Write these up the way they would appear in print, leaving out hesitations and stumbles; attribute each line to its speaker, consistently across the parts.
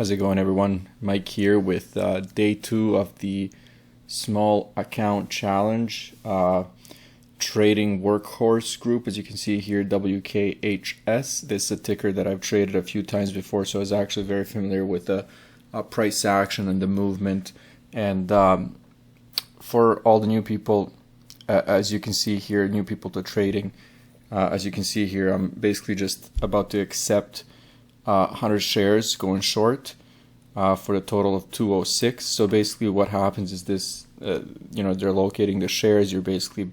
Speaker 1: How's it going, everyone? Mike here with day 2 of the small account challenge trading workhorse group. As you can see here, WKHS. This is a ticker that I've traded a few times before, so I was actually very familiar with the price action and the movement. And for all the new people, as you can see here, new people to trading, as you can see here, I'm basically just about to accept 100 shares going short for a total of 206. So basically what happens is this, they're locating the shares. You're basically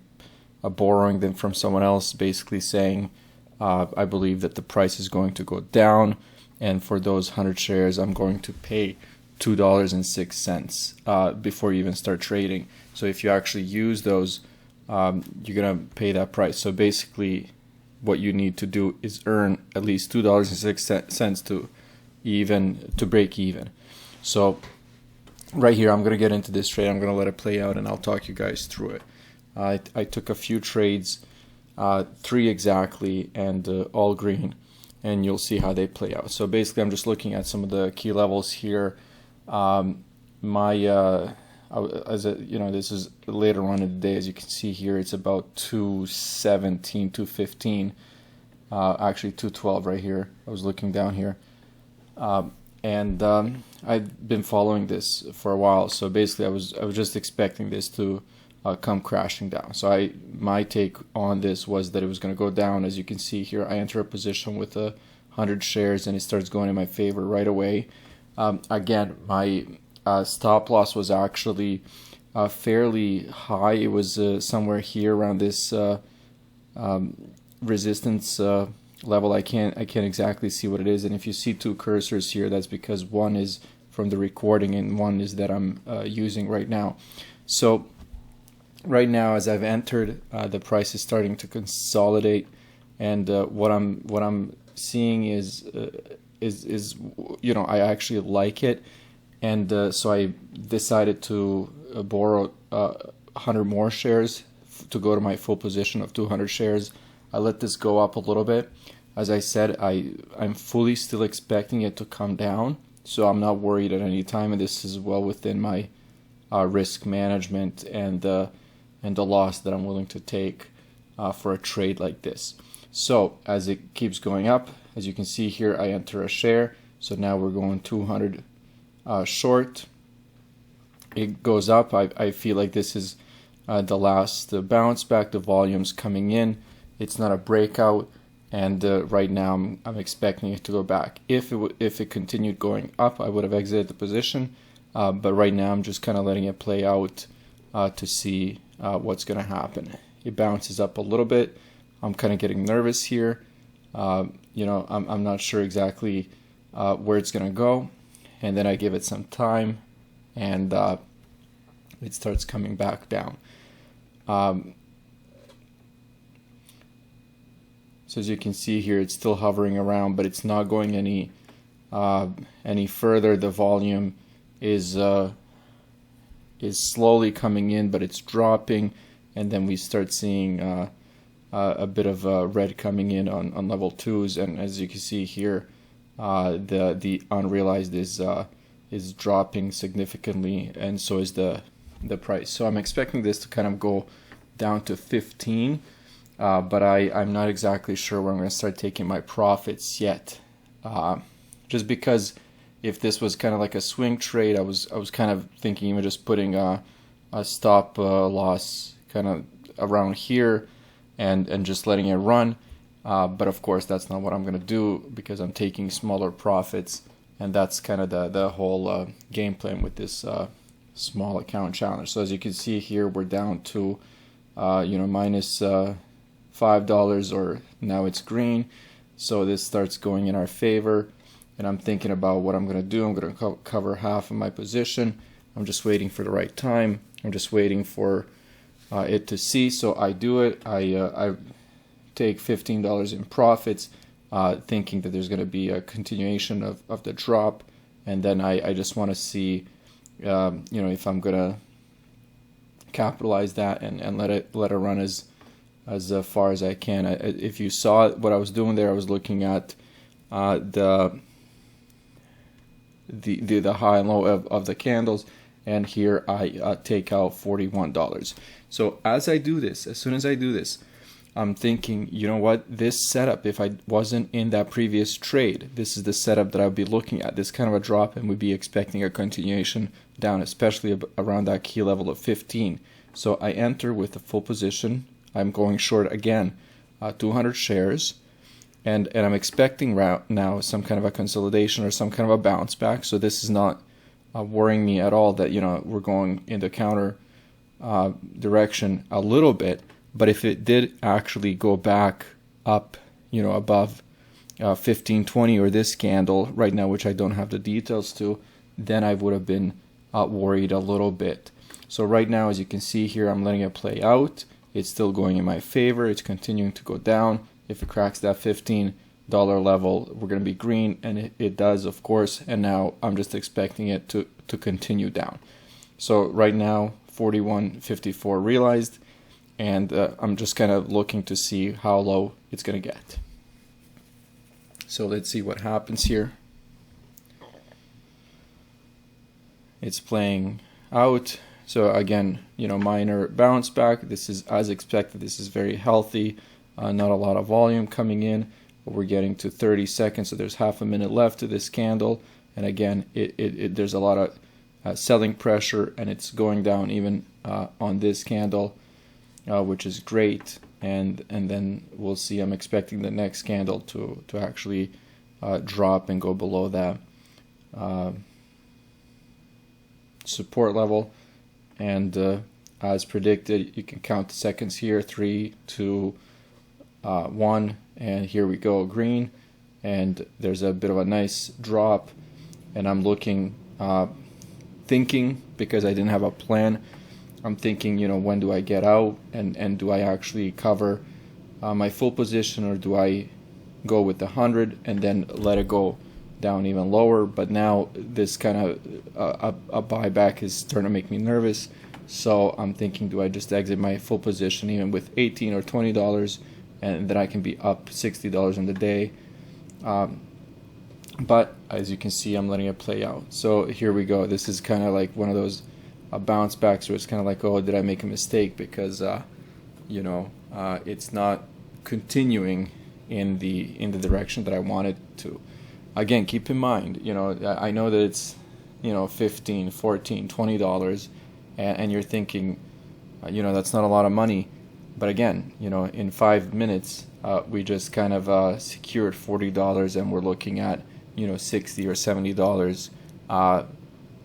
Speaker 1: borrowing them from someone else, basically saying, I believe that the price is going to go down, and for those 100 shares I'm going to pay $2.06 before you even start trading. So if you actually use those, you're gonna pay that price. So basically what you need to do is earn at least $2.06 to break even. So right here I'm gonna get into this trade. I'm gonna let it play out and I'll talk you guys through it. I took a few trades, 3 exactly, and all green, and you'll see how they play out. So basically I'm just looking at some of the key levels here. This is later on in the day. As you can see here, it's about 217, 215, actually 212 right here. I was looking down here, and I've been following this for a while. So basically I was just expecting this to come crashing down. So my take on this was that it was going to go down. As you can see here, I enter a position with 100 shares and it starts going in my favor right away. Again, my stop loss was actually fairly high. It was somewhere here around this resistance level. I can't exactly see what it is, and if you see 2 cursors here, that's because one is from the recording and one is that I'm using right now. So right now, as I've entered, the price is starting to consolidate, and what I'm seeing is I actually like it. And so I decided to borrow 100 more shares to go to my full position of 200 shares. I let this go up a little bit. As I said, I'm fully still expecting it to come down, so I'm not worried at any time, and this is well within my risk management and the loss that I'm willing to take for a trade like this. So as it keeps going up, as you can see here, I enter a share. So now we're going 200 short. It goes up. I feel like this is the last bounce back. The volume's coming in. It's not a breakout, and right now I'm expecting it to go back. If it continued going up, I would have exited the position, but right now I'm just kind of letting it play out to see what's going to happen. It bounces up a little bit. I'm kind of getting nervous here. I'm not sure exactly where it's going to go. And then I give it some time, and it starts coming back down. So as you can see here, it's still hovering around, but it's not going any further. The volume is slowly coming in, but it's dropping, and then we start seeing a bit of red coming in on level 2s, and as you can see here, the unrealized is dropping significantly, and so is the price. So I'm expecting this to kind of go down to 15, but I'm not exactly sure where I'm going to start taking my profits yet. Just because if this was kind of like a swing trade, I was kind of thinking even just putting a stop loss kind of around here and just letting it run. But of course that's not what I'm going to do, because I'm taking smaller profits, and that's kind of the whole game plan with this small account challenge. So as you can see here, we're down to minus $5, or now it's green. So this starts going in our favor, and I'm thinking about what I'm going to do. I'm going to cover half of my position. I'm just waiting for the right time. I'm just waiting for it to cease. So I do it. I take $15 in profits, thinking that there's going to be a continuation of the drop, and then I just want to see if I'm going to capitalize that and let it run as far as I can. If you saw what I was doing there, I was looking at the the high and low of the candles, and here I take out $41. So as I do this, as soon as I do this, I'm thinking, you know what, this setup, if I wasn't in that previous trade, this is the setup that I would be looking at, this kind of a drop, and we'd be expecting a continuation down, especially around that key level of 15. So I enter with a full position. I'm going short again, 200 shares, and I'm expecting now some kind of a consolidation or some kind of a bounce back. So this is not worrying me at all that, you know, we're going in the counter direction a little bit. But if it did actually go back up, you know, above 1520 or this candle right now, which I don't have the details to, then I would have been worried a little bit. So right now, as you can see here, I'm letting it play out. It's still going in my favor. It's continuing to go down. If it cracks that $15 level, we're going to be green, and it does, of course. And now I'm just expecting it to continue down. So right now, 41.54 realized. And I'm just kind of looking to see how low it's going to get. So let's see what happens here. It's playing out. So again, you know, minor bounce back. This is as expected. This is very healthy. Not a lot of volume coming in. But we're getting to 30 seconds. So there's half a minute left to this candle. And again, there's a lot of selling pressure, and it's going down even on this candle. Which is great, and then we'll see. I'm expecting the next candle to actually drop and go below that support level, and as predicted, you can count the seconds here: 3, 2, 1, and here we go, green. And there's a bit of a nice drop, and I'm looking, thinking, because I didn't have a plan. I'm thinking, you know, when do I get out, and do I actually cover my full position, or do I go with the 100 and then let it go down even lower? But now this kind of a buyback is starting to make me nervous. So I'm thinking, do I just exit my full position even with $18 or $20, and then I can be up $60 in the day? But as you can see, I'm letting it play out. So here we go. This is kind of like one of those bounce backs where it's kind of like, oh, did I make a mistake? Because you know, it's not continuing in the direction that I wanted to. Again, keep in mind, you know, I know that it's, you know, $15, $14, $20, and you're thinking, you know, that's not a lot of money. But again, you know, in 5 minutes, we just kind of secured $40, and we're looking at, you know, $60 or $70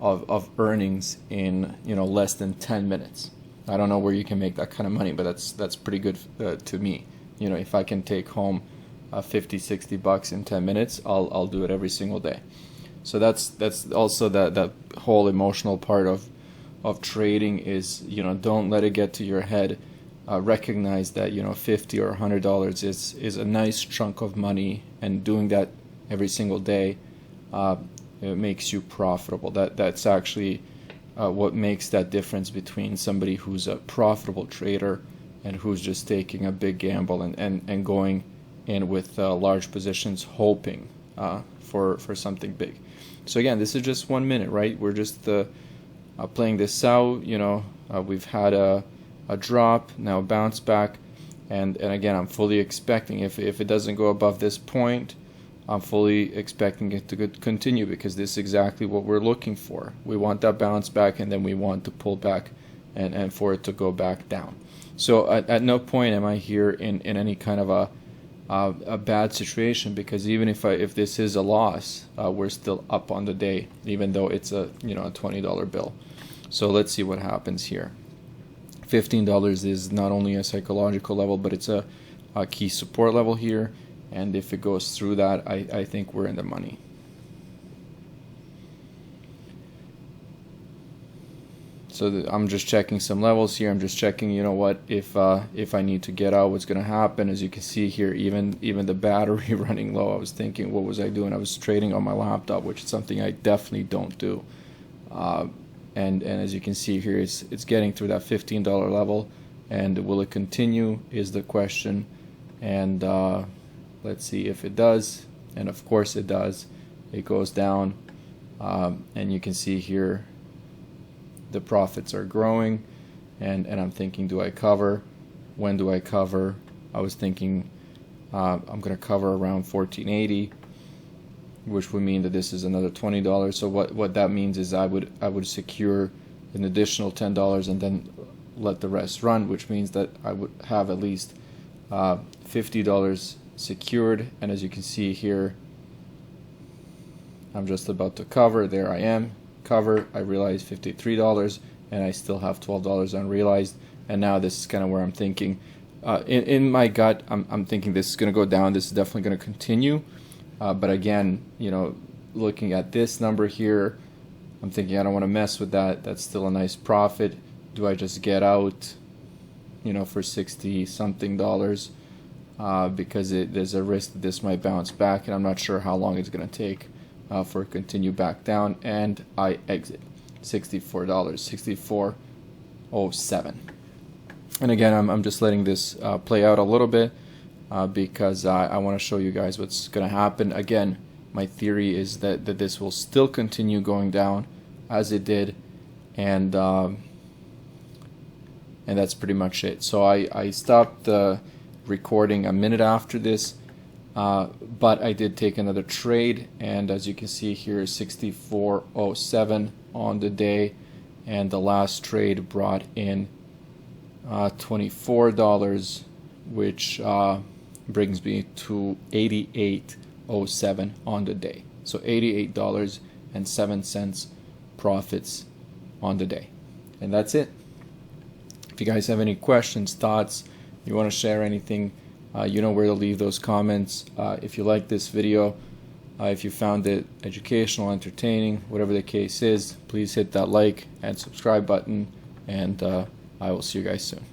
Speaker 1: of earnings in, you know, less than 10 minutes. I don't know where you can make that kind of money, but that's pretty good to me. You know, if I can take home $50-$60 in 10 minutes, I'll do it every single day. So that's also that whole emotional part of trading is, you know, don't let it get to your head. Recognize that, you know, $50 or $100 is a nice chunk of money, and doing that every single day it makes you profitable. That's actually what makes that difference between somebody who's a profitable trader and who's just taking a big gamble and going in with large positions, hoping for something big. So again, this is just 1 minute, right? We're just playing this out. You know, we've had a drop, now a bounce back, and again, I'm fully expecting, if it doesn't go above this point, I'm fully expecting it to continue, because this is exactly what we're looking for. We want that bounce back, and then we want to pull back and for it to go back down. So at no point am I here in any kind of a bad situation, because even if this is a loss, we're still up on the day, even though it's a, you know, a $20 bill. So let's see what happens here. $15 is not only a psychological level, but it's a key support level here. And if it goes through that, I think we're in the money. So I'm just checking some levels here. I'm just checking, you know what, if I need to get out, what's going to happen. As you can see here, even the battery running low, I was thinking, what was I doing? I was trading on my laptop, which is something I definitely don't do. And as you can see here, it's getting through that $15 level. And will it continue is the question. And let's see if it does, and of course it does. It goes down and you can see here the profits are growing, and I'm thinking, do I cover? When do I cover? I was thinking I'm going to cover around 14.80, which would mean that this is another $20. So what that means is I would secure an additional $10 and then let the rest run, which means that I would have at least $50 secured. And as you can see here, I'm just about to cover. There I am, cover. I realized $53, and I still have $12 unrealized. And now this is kind of where I'm thinking. In my gut, I'm thinking this is going to go down. This is definitely going to continue. But again, you know, looking at this number here, I'm thinking I don't want to mess with that. That's still a nice profit. Do I just get out, you know, for 60 something dollars? Because there's a risk that this might bounce back, and I'm not sure how long it's going to take for it to continue back down. And I exit $64, $64.07. And again, I'm just letting this play out a little bit because I want to show you guys what's going to happen. Again, my theory is that this will still continue going down as it did, and that's pretty much it. So I stopped recording a minute after this, but I did take another trade, and as you can see here, 64.07 on the day, and the last trade brought in $24, which brings me to $88.07 on the day. So $88.07 profits on the day. And that's it. If you guys have any questions, thoughts, you want to share anything, you know where to leave those comments. If you like this video, if you found it educational, entertaining, whatever the case is, please hit that like and subscribe button, and I will see you guys soon.